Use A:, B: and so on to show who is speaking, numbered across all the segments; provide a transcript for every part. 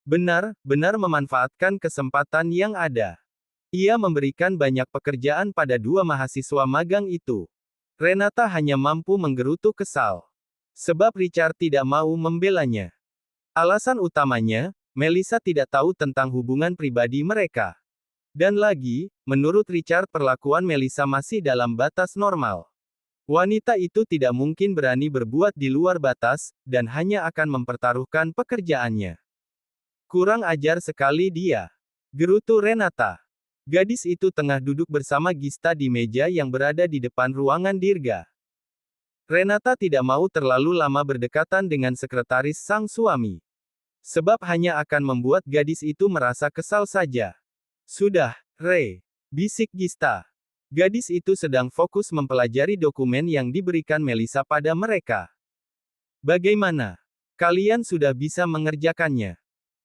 A: Benar-benar memanfaatkan kesempatan yang ada. Ia memberikan banyak pekerjaan pada dua mahasiswa magang itu. Renata hanya mampu menggerutu kesal. Sebab Richard tidak mau membelanya. Alasan utamanya, Melissa tidak tahu tentang hubungan pribadi mereka. Dan lagi, menurut Richard perlakuan Melissa masih dalam batas normal. Wanita itu tidak mungkin berani berbuat di luar batas, dan hanya akan mempertaruhkan pekerjaannya. Kurang ajar sekali dia. Gerutu Renata. Gadis itu tengah duduk bersama Gista di meja yang berada di depan ruangan Dirga. Renata tidak mau terlalu lama berdekatan dengan sekretaris sang suami. Sebab hanya akan membuat gadis itu merasa kesal saja. Sudah, bisik Gista. Gadis itu sedang fokus mempelajari dokumen yang diberikan Melissa pada mereka. Bagaimana? Kalian sudah bisa mengerjakannya?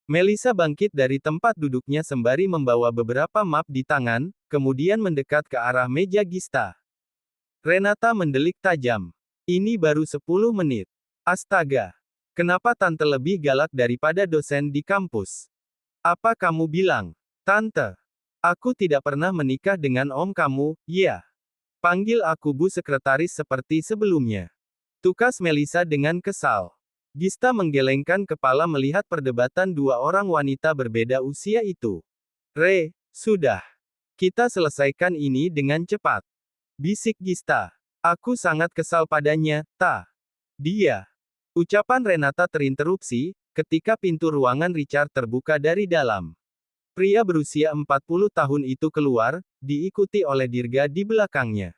A: Melissa bangkit dari tempat duduknya sembari membawa beberapa map di tangan, kemudian mendekat ke arah meja Gista. Renata mendelik tajam. Ini baru 10 menit. Astaga. Kenapa tante lebih galak daripada dosen di kampus? Apa kamu bilang? Tante. Aku tidak pernah menikah dengan om kamu, ya. Panggil aku Bu Sekretaris seperti sebelumnya. Tukas Melissa dengan kesal. Gista menggelengkan kepala melihat perdebatan dua orang wanita berbeda usia itu. Sudah. Kita selesaikan ini dengan cepat. Bisik Gista. Aku sangat kesal padanya, Dia. Ucapan Renata terinterupsi, ketika pintu ruangan Richard terbuka dari dalam. Pria berusia 40 tahun itu keluar, diikuti oleh Dirga di belakangnya.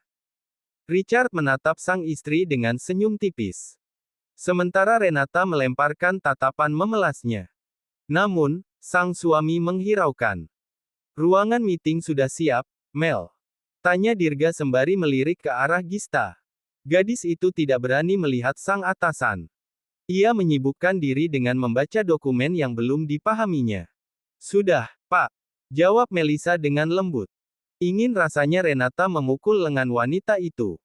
A: Richard menatap sang istri dengan senyum tipis. Sementara Renata melemparkan tatapan memelasnya. Namun, sang suami menghiraukan. Ruangan meeting sudah siap, Mel. Tanya Dirga sembari melirik ke arah Gista. Gadis itu tidak berani melihat sang atasan. Ia menyibukkan diri dengan membaca dokumen yang belum dipahaminya. Sudah, Pak. Jawab Melissa dengan lembut. Ingin rasanya Renata memukul lengan wanita itu.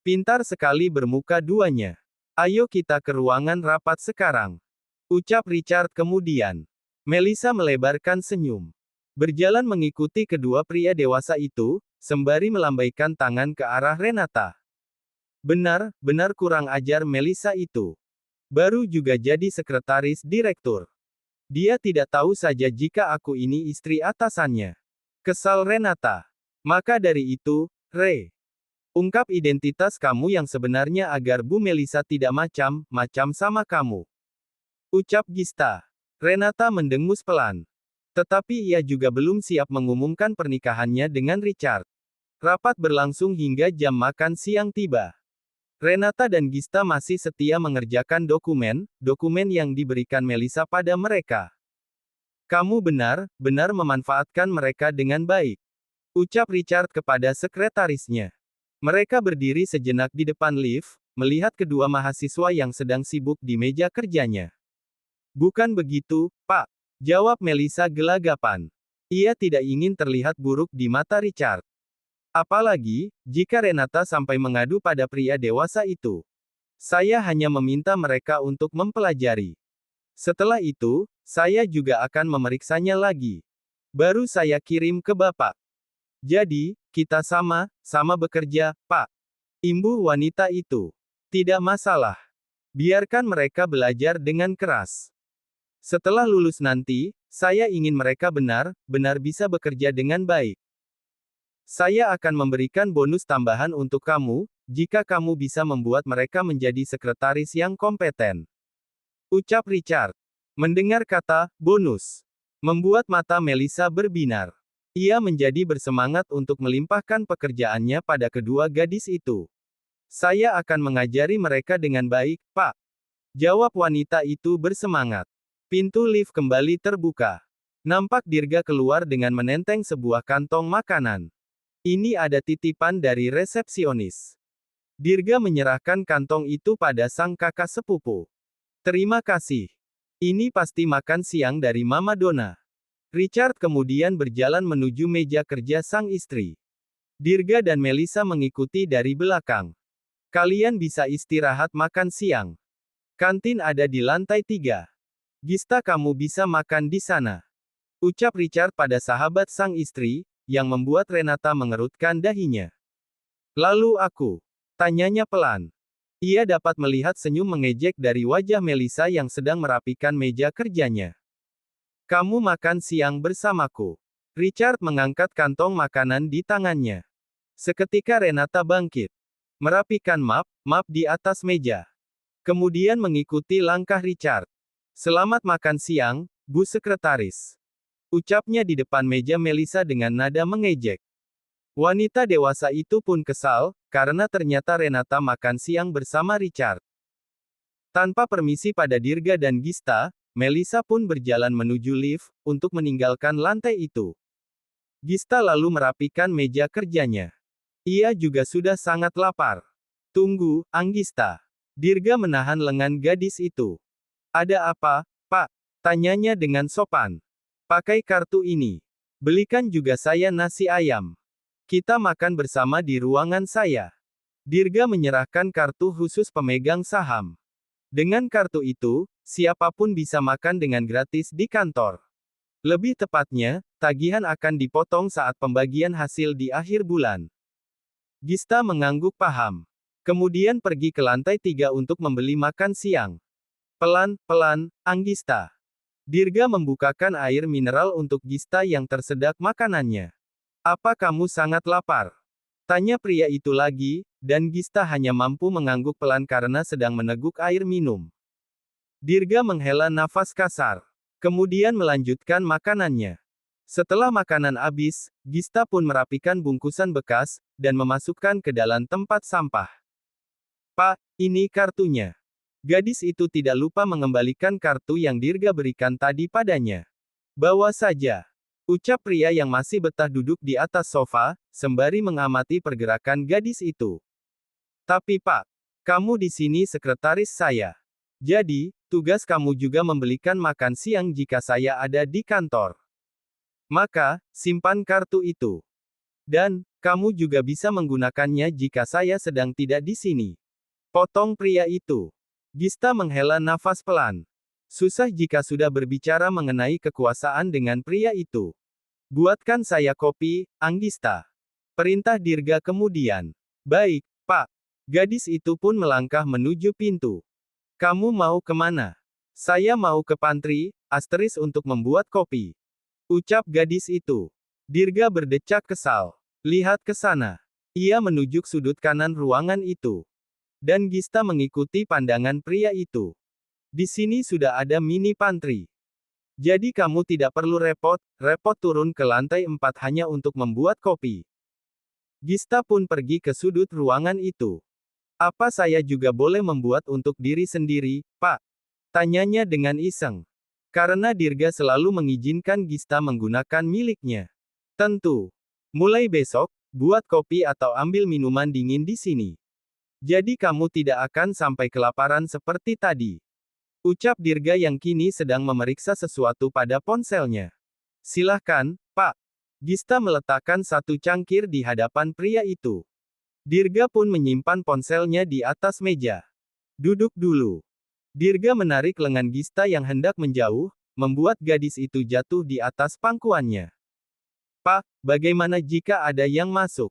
A: Pintar sekali bermuka duanya. Ayo kita ke ruangan rapat sekarang. Ucap Richard kemudian. Melissa melebarkan senyum. Berjalan mengikuti kedua pria dewasa itu, sembari melambaikan tangan ke arah Renata. Benar-benar kurang ajar Melissa itu. Baru juga jadi sekretaris direktur. Dia tidak tahu saja jika aku ini istri atasannya. Kesal Renata. Maka dari itu, ungkap identitas kamu yang sebenarnya agar Bu Melissa tidak macam-macam sama kamu. Ucap Gista. Renata mendengus pelan. Tetapi ia juga belum siap mengumumkan pernikahannya dengan Richard. Rapat berlangsung hingga jam makan siang tiba. Renata dan Gista masih setia mengerjakan dokumen yang diberikan Melissa pada mereka. Kamu benar-benar memanfaatkan mereka dengan baik. Ucap Richard kepada sekretarisnya. Mereka berdiri sejenak di depan lift, melihat kedua mahasiswa yang sedang sibuk di meja kerjanya. Bukan begitu, Pak. Jawab Melissa gelagapan. Ia tidak ingin terlihat buruk di mata Richard. Apalagi, jika Renata sampai mengadu pada pria dewasa itu. Saya hanya meminta mereka untuk mempelajari. Setelah itu, saya juga akan memeriksanya lagi. Baru saya kirim ke Bapak. Jadi, kita sama bekerja, Pak. Imbuh wanita itu. Tidak masalah. Biarkan mereka belajar dengan keras. Setelah lulus nanti, saya ingin mereka benar-benar bisa bekerja dengan baik. Saya akan memberikan bonus tambahan untuk kamu, jika kamu bisa membuat mereka menjadi sekretaris yang kompeten. Ucap Richard. Mendengar kata bonus, membuat mata Melissa berbinar. Ia menjadi bersemangat untuk melimpahkan pekerjaannya pada kedua gadis itu. Saya akan mengajari mereka dengan baik, Pak. Jawab wanita itu bersemangat. Pintu lift kembali terbuka. Nampak Dirga keluar dengan menenteng sebuah kantong makanan. Ini ada titipan dari resepsionis. Dirga menyerahkan kantong itu pada sang kakak sepupu. Terima kasih. Ini pasti makan siang dari Mama Donna. Richard kemudian berjalan menuju meja kerja sang istri. Dirga dan Melissa mengikuti dari belakang. Kalian bisa istirahat makan siang. Kantin ada di lantai 3. Gista, kamu bisa makan di sana. Ucap Richard pada sahabat sang istri, yang membuat Renata mengerutkan dahinya. Lalu aku? Tanyanya pelan. Ia dapat melihat senyum mengejek dari wajah Melissa yang sedang merapikan meja kerjanya. Kamu makan siang bersamaku. Richard mengangkat kantong makanan di tangannya. Seketika Renata bangkit. Merapikan map di atas meja. Kemudian mengikuti langkah Richard. Selamat makan siang, Bu Sekretaris. Ucapnya di depan meja Melissa dengan nada mengejek. Wanita dewasa itu pun kesal, karena ternyata Renata makan siang bersama Richard. Tanpa permisi pada Dirga dan Gista, Melissa pun berjalan menuju lift, untuk meninggalkan lantai itu. Gista lalu merapikan meja kerjanya. Ia juga sudah sangat lapar. Tunggu, Anggista. Dirga menahan lengan gadis itu. Ada apa, Pak? Tanyanya dengan sopan. Pakai kartu ini. Belikan juga saya nasi ayam. Kita makan bersama di ruangan saya. Dirga menyerahkan kartu khusus pemegang saham. Dengan kartu itu, siapapun bisa makan dengan gratis di kantor. Lebih tepatnya, tagihan akan dipotong saat pembagian hasil di akhir bulan. Gista mengangguk paham. Kemudian pergi ke lantai 3 untuk membeli makan siang. Pelan-pelan, Anggista. Dirga membukakan air mineral untuk Gista yang tersedak makanannya. Apa kamu sangat lapar? Tanya pria itu lagi, dan Gista hanya mampu mengangguk pelan karena sedang meneguk air minum. Dirga menghela nafas kasar. Kemudian melanjutkan makanannya. Setelah makanan habis, Gista pun merapikan bungkusan bekas, dan memasukkan ke dalam tempat sampah. Pak, ini kartunya. Gadis itu tidak lupa mengembalikan kartu yang Dirga berikan tadi padanya. Bawa saja. Ucap pria yang masih betah duduk di atas sofa, sembari mengamati pergerakan gadis itu. Tapi Pak, kamu di sini sekretaris saya. Jadi, tugas kamu juga membelikan makan siang jika saya ada di kantor. Maka, simpan kartu itu. Dan, kamu juga bisa menggunakannya jika saya sedang tidak di sini. Potong pria itu. Gista menghela nafas pelan. Susah jika sudah berbicara mengenai kekuasaan dengan pria itu. Buatkan saya kopi, Anggista. Perintah Dirga kemudian. Baik, Pak. Gadis itu pun melangkah menuju pintu. Kamu mau kemana? Saya mau ke pantry, untuk membuat kopi. Ucap gadis itu. Dirga berdecak kesal. Lihat ke sana. Ia menunjuk sudut kanan ruangan itu. Dan Gista mengikuti pandangan pria itu. Di sini sudah ada mini pantry. Jadi kamu tidak perlu repot turun ke lantai 4 hanya untuk membuat kopi. Gista pun pergi ke sudut ruangan itu. Apa saya juga boleh membuat untuk diri sendiri, Pak? Tanyanya dengan iseng. Karena Dirga selalu mengizinkan Gista menggunakan miliknya. Tentu. Mulai besok, buat kopi atau ambil minuman dingin di sini. Jadi kamu tidak akan sampai kelaparan seperti tadi. Ucap Dirga yang kini sedang memeriksa sesuatu pada ponselnya. Silahkan, Pak. Gista meletakkan satu cangkir di hadapan pria itu. Dirga pun menyimpan ponselnya di atas meja. Duduk dulu. Dirga menarik lengan Gista yang hendak menjauh, membuat gadis itu jatuh di atas pangkuannya. Pak, bagaimana jika ada yang masuk?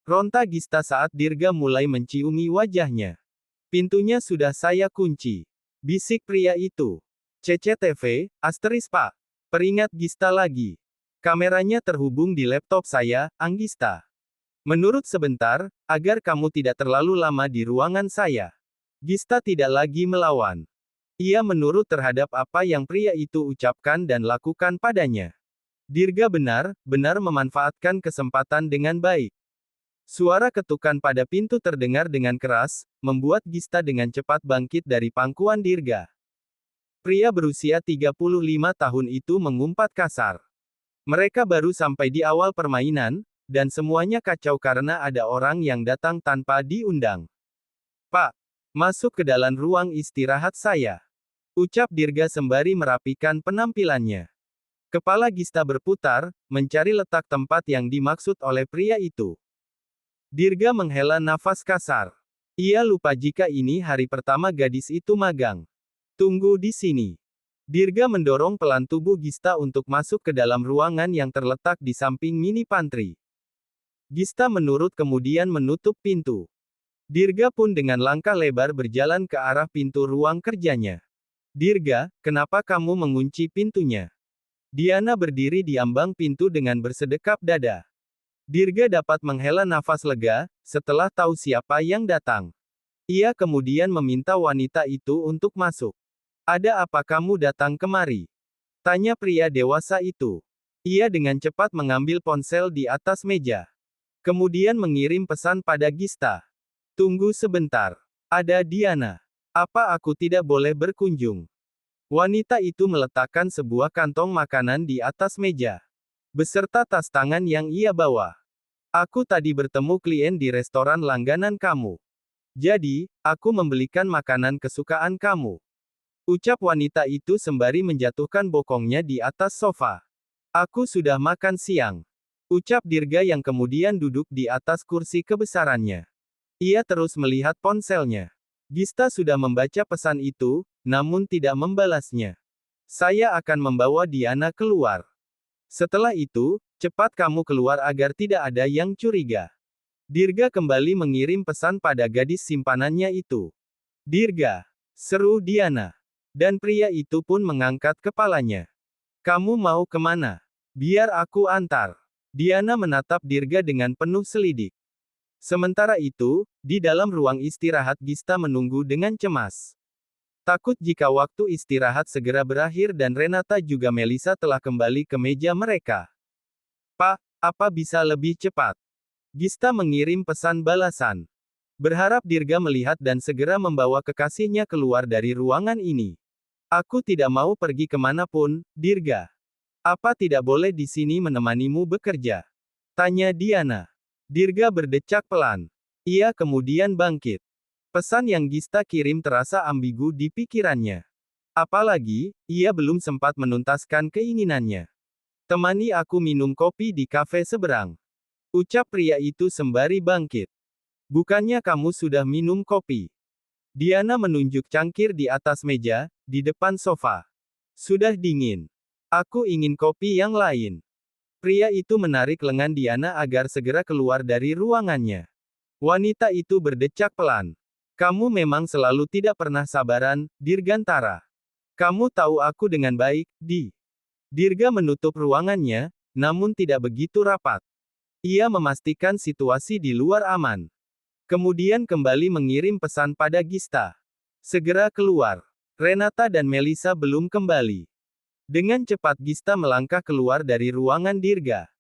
A: Ronta Gista saat Dirga mulai menciumi wajahnya. Pintunya sudah saya kunci. Bisik pria itu. CCTV, Pak. Peringat Gista lagi. Kameranya terhubung di laptop saya, Anggista. Menurut sebentar, agar kamu tidak terlalu lama di ruangan saya. Gista tidak lagi melawan. Ia menurut terhadap apa yang pria itu ucapkan dan lakukan padanya. Dirga benar-benar memanfaatkan kesempatan dengan baik. Suara ketukan pada pintu terdengar dengan keras, membuat Gista dengan cepat bangkit dari pangkuan Dirga. Pria berusia 35 tahun itu mengumpat kasar. Mereka baru sampai di awal permainan, dan semuanya kacau karena ada orang yang datang tanpa diundang. Pak, masuk ke dalam ruang istirahat saya. Ucap Dirga sembari merapikan penampilannya. Kepala Gista berputar, mencari letak tempat yang dimaksud oleh pria itu. Dirga menghela nafas kasar. Ia lupa jika ini hari pertama gadis itu magang. Tunggu di sini. Dirga mendorong pelan tubuh Gista untuk masuk ke dalam ruangan yang terletak di samping mini pantry. Gista menurut kemudian menutup pintu. Dirga pun dengan langkah lebar berjalan ke arah pintu ruang kerjanya. Dirga, kenapa kamu mengunci pintunya? Diana berdiri di ambang pintu dengan bersedekap dada. Dirga dapat menghela nafas lega, setelah tahu siapa yang datang. Ia kemudian meminta wanita itu untuk masuk. Ada apa kamu datang kemari? Tanya pria dewasa itu. Ia dengan cepat mengambil ponsel di atas meja. Kemudian mengirim pesan pada Gista. Tunggu sebentar. Ada Diana. Apa aku tidak boleh berkunjung? Wanita itu meletakkan sebuah kantong makanan di atas meja. Beserta tas tangan yang ia bawa. Aku tadi bertemu klien di restoran langganan kamu. Jadi, aku membelikan makanan kesukaan kamu. Ucap wanita itu sembari menjatuhkan bokongnya di atas sofa. Aku sudah makan siang. Ucap Dirga yang kemudian duduk di atas kursi kebesarannya. Ia terus melihat ponselnya. Gista sudah membaca pesan itu, namun tidak membalasnya. Saya akan membawa Diana keluar. Setelah itu, cepat kamu keluar agar tidak ada yang curiga. Dirga kembali mengirim pesan pada gadis simpanannya itu. Dirga, seru Diana. Dan pria itu pun mengangkat kepalanya. Kamu mau kemana? Biar aku antar. Diana menatap Dirga dengan penuh selidik. Sementara itu, di dalam ruang istirahat Gista menunggu dengan cemas. Takut jika waktu istirahat segera berakhir dan Renata juga Melisa telah kembali ke meja mereka. Pak, apa bisa lebih cepat? Gista mengirim pesan balasan. Berharap Dirga melihat dan segera membawa kekasihnya keluar dari ruangan ini. Aku tidak mau pergi kemanapun, Dirga. Apa tidak boleh di sini menemanimu bekerja? Tanya Diana. Dirga berdecak pelan. Ia kemudian bangkit. Pesan yang Gista kirim terasa ambigu di pikirannya. Apalagi, ia belum sempat menuntaskan keinginannya. Temani aku minum kopi di kafe seberang. Ucap pria itu sembari bangkit. Bukannya kamu sudah minum kopi? Diana menunjuk cangkir di atas meja, di depan sofa. Sudah dingin. Aku ingin kopi yang lain. Pria itu menarik lengan Diana agar segera keluar dari ruangannya. Wanita itu berdecak pelan. Kamu memang selalu tidak pernah sabaran, Dirgantara. Kamu tahu aku dengan baik, Di. Dirga menutup ruangannya, namun tidak begitu rapat. Ia memastikan situasi di luar aman. Kemudian kembali mengirim pesan pada Gista. Segera keluar. Renata dan Melisa belum kembali. Dengan cepat Gista melangkah keluar dari ruangan Dirga.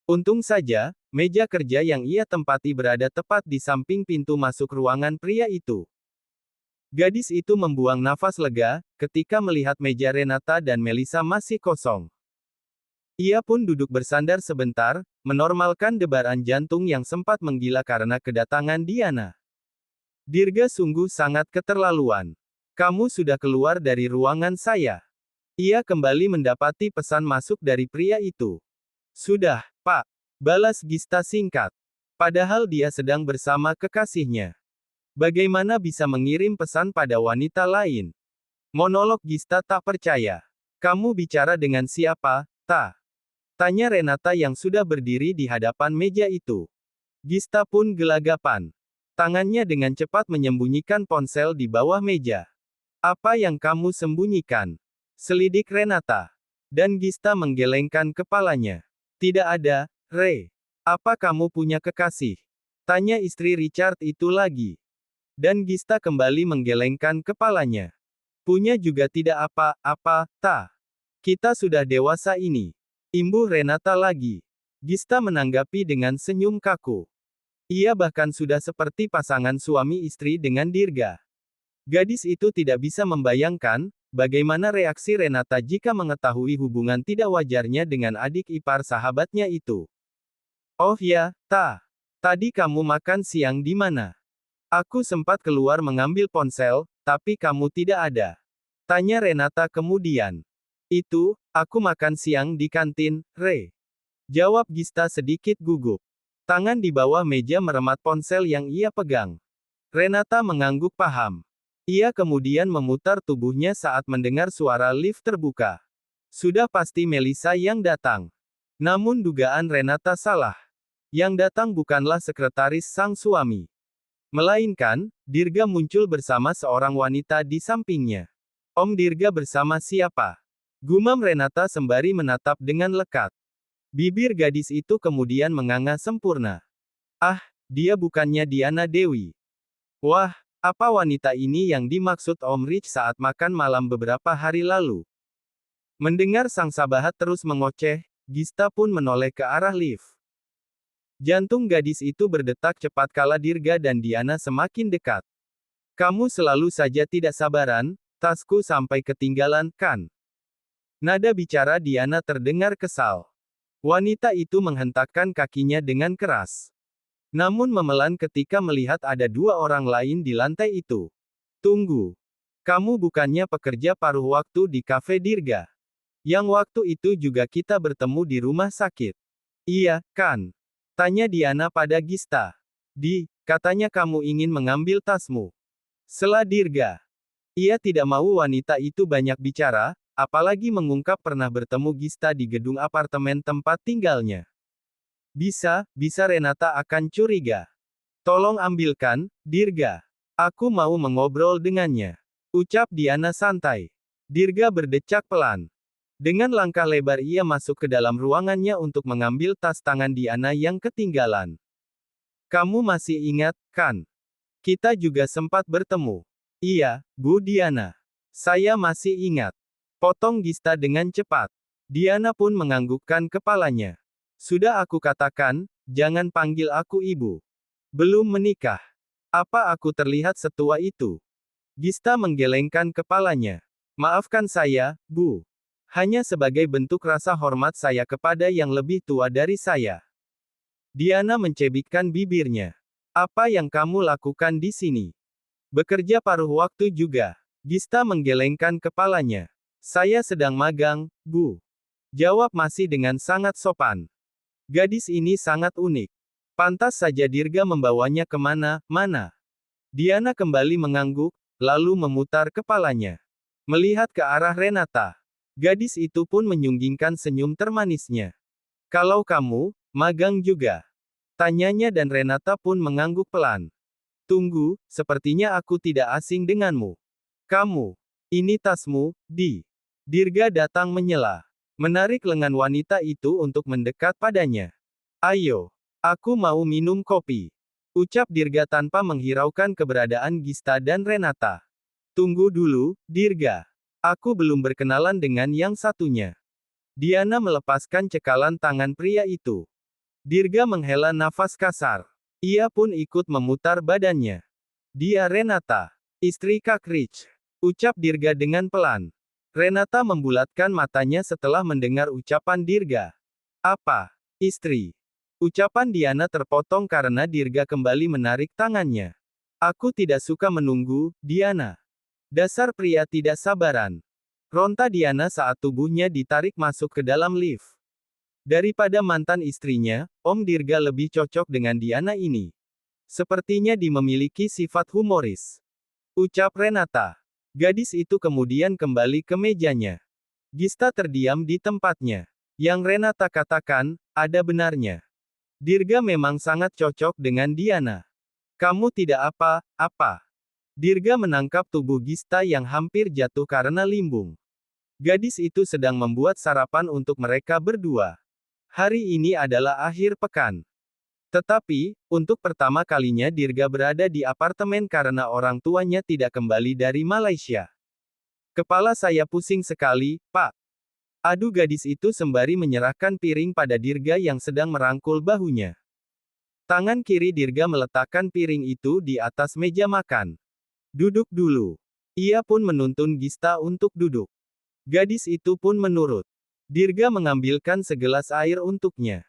A: Untung saja, meja kerja yang ia tempati berada tepat di samping pintu masuk ruangan pria itu. Gadis itu membuang nafas lega, ketika melihat meja Renata dan Melisa masih kosong. Ia pun duduk bersandar sebentar, menormalkan debaran jantung yang sempat menggila karena kedatangan Diana. Dirga sungguh sangat keterlaluan. Kamu sudah keluar dari ruangan saya. Ia kembali mendapati pesan masuk dari pria itu. Sudah, Pak. Balas Gista singkat. Padahal dia sedang bersama kekasihnya. Bagaimana bisa mengirim pesan pada wanita lain? Monolog Gista tak percaya. Kamu bicara dengan siapa, Ta? Tanya Renata yang sudah berdiri di hadapan meja itu. Gista pun gelagapan. Tangannya dengan cepat menyembunyikan ponsel di bawah meja. Apa yang kamu sembunyikan? Selidik Renata. Dan Gista menggelengkan kepalanya. Tidak ada, Re. Apa kamu punya kekasih? Tanya istri Richard itu lagi. Dan Gista kembali menggelengkan kepalanya. Punya juga tidak apa-apa, Ta. Kita sudah dewasa ini. Imbuh Renata lagi. Gista menanggapi dengan senyum kaku. Ia bahkan sudah seperti pasangan suami istri dengan Dirga. Gadis itu tidak bisa membayangkan, bagaimana reaksi Renata jika mengetahui hubungan tidak wajarnya dengan adik ipar sahabatnya itu. Oh ya, Ta. Tadi kamu makan siang di mana? Aku sempat keluar mengambil ponsel, tapi kamu tidak ada. Tanya Renata kemudian. Itu, aku makan siang di kantin, Re. Jawab Gista sedikit gugup. Tangan di bawah meja meremat ponsel yang ia pegang. Renata mengangguk paham. Ia kemudian memutar tubuhnya saat mendengar suara lift terbuka. Sudah pasti Melissa yang datang. Namun dugaan Renata salah. Yang datang bukanlah sekretaris sang suami. Melainkan, Dirga muncul bersama seorang wanita di sampingnya. Om Dirga bersama siapa? Gumam Renata sembari menatap dengan lekat. Bibir gadis itu kemudian menganga sempurna. Ah, dia bukannya Diana Dewi. Wah, apa wanita ini yang dimaksud Om Rich saat makan malam beberapa hari lalu? Mendengar sang sahabat terus mengoceh, Gista pun menoleh ke arah lift. Jantung gadis itu berdetak cepat kala Dirga dan Diana semakin dekat. Kamu selalu saja tidak sabaran, tasku sampai ketinggalan, kan? Nada bicara Diana terdengar kesal. Wanita itu menghentakkan kakinya dengan keras. Namun memelan ketika melihat ada dua orang lain di lantai itu. Tunggu. Kamu bukannya pekerja paruh waktu di kafe Dirga? Yang waktu itu juga kita bertemu di rumah sakit. Iya, kan? Tanya Diana pada Gista. Katanya kamu ingin mengambil tasmu. Sela Dirga. Ia tidak mau wanita itu banyak bicara, apalagi mengungkap pernah bertemu Gista di gedung apartemen tempat tinggalnya. Bisa Renata akan curiga. Tolong ambilkan, Dirga. Aku mau mengobrol dengannya. Ucap Diana santai. Dirga berdecak pelan. Dengan langkah lebar ia masuk ke dalam ruangannya untuk mengambil tas tangan Diana yang ketinggalan. Kamu masih ingat, kan? Kita juga sempat bertemu. Iya, Bu Diana. Saya masih ingat. Potong Gista dengan cepat. Diana pun menganggukkan kepalanya. Sudah aku katakan, jangan panggil aku ibu. Belum menikah. Apa aku terlihat setua itu? Gista menggelengkan kepalanya. Maafkan saya, Bu. Hanya sebagai bentuk rasa hormat saya kepada yang lebih tua dari saya. Diana mencebikkan bibirnya. Apa yang kamu lakukan di sini? Bekerja paruh waktu juga. Gista menggelengkan kepalanya. Saya sedang magang, Bu. Jawab masih dengan sangat sopan. Gadis ini sangat unik. Pantas saja Dirga membawanya kemana-mana. Diana kembali mengangguk, lalu memutar kepalanya. Melihat ke arah Renata. Gadis itu pun menyunggingkan senyum termanisnya. Kalau kamu, magang juga? Tanyanya dan Renata pun mengangguk pelan. Tunggu, sepertinya aku tidak asing denganmu. Kamu. Ini tasmu, Dirga datang menyela. Menarik lengan wanita itu untuk mendekat padanya. Ayo. Aku mau minum kopi. Ucap Dirga tanpa menghiraukan keberadaan Gista dan Renata. Tunggu dulu, Dirga. Aku belum berkenalan dengan yang satunya. Diana melepaskan cekalan tangan pria itu. Dirga menghela nafas kasar. Ia pun ikut memutar badannya. Dia Renata. Istri Kak Rich. Ucap Dirga dengan pelan. Renata membulatkan matanya setelah mendengar ucapan Dirga. Apa? Istri? Ucapan Diana terpotong karena Dirga kembali menarik tangannya. Aku tidak suka menunggu, Diana. Dasar pria tidak sabaran. Ronta Diana saat tubuhnya ditarik masuk ke dalam lift. Daripada mantan istrinya, Om Dirga lebih cocok dengan Diana ini. Sepertinya dia memiliki sifat humoris. Ucap Renata. Gadis itu kemudian kembali ke mejanya. Gista terdiam di tempatnya. Yang Renata katakan, ada benarnya. Dirga memang sangat cocok dengan Diana. Kamu tidak apa-apa. Dirga menangkap tubuh Gista yang hampir jatuh karena limbung. Gadis itu sedang membuat sarapan untuk mereka berdua. Hari ini adalah akhir pekan. Tetapi, untuk pertama kalinya Dirga berada di apartemen karena orang tuanya tidak kembali dari Malaysia. Kepala saya pusing sekali, Pak. Adu gadis itu sembari menyerahkan piring pada Dirga yang sedang merangkul bahunya. Tangan kiri Dirga meletakkan piring itu di atas meja makan. Duduk dulu. Ia pun menuntun Gista untuk duduk. Gadis itu pun menurut. Dirga mengambilkan segelas air untuknya.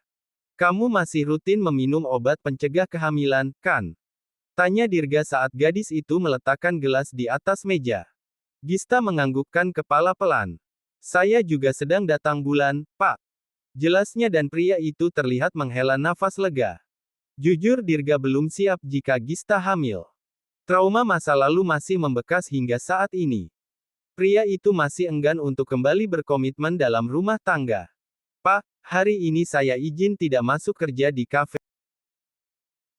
A: Kamu masih rutin meminum obat pencegah kehamilan, kan? Tanya Dirga saat gadis itu meletakkan gelas di atas meja. Gista menganggukkan kepala pelan. Saya juga sedang datang bulan, Pak. Jelasnya dan pria itu terlihat menghela nafas lega. Jujur Dirga belum siap jika Gista hamil. Trauma masa lalu masih membekas hingga saat ini. Pria itu masih enggan untuk kembali berkomitmen dalam rumah tangga. Pak, hari ini saya izin tidak masuk kerja di kafe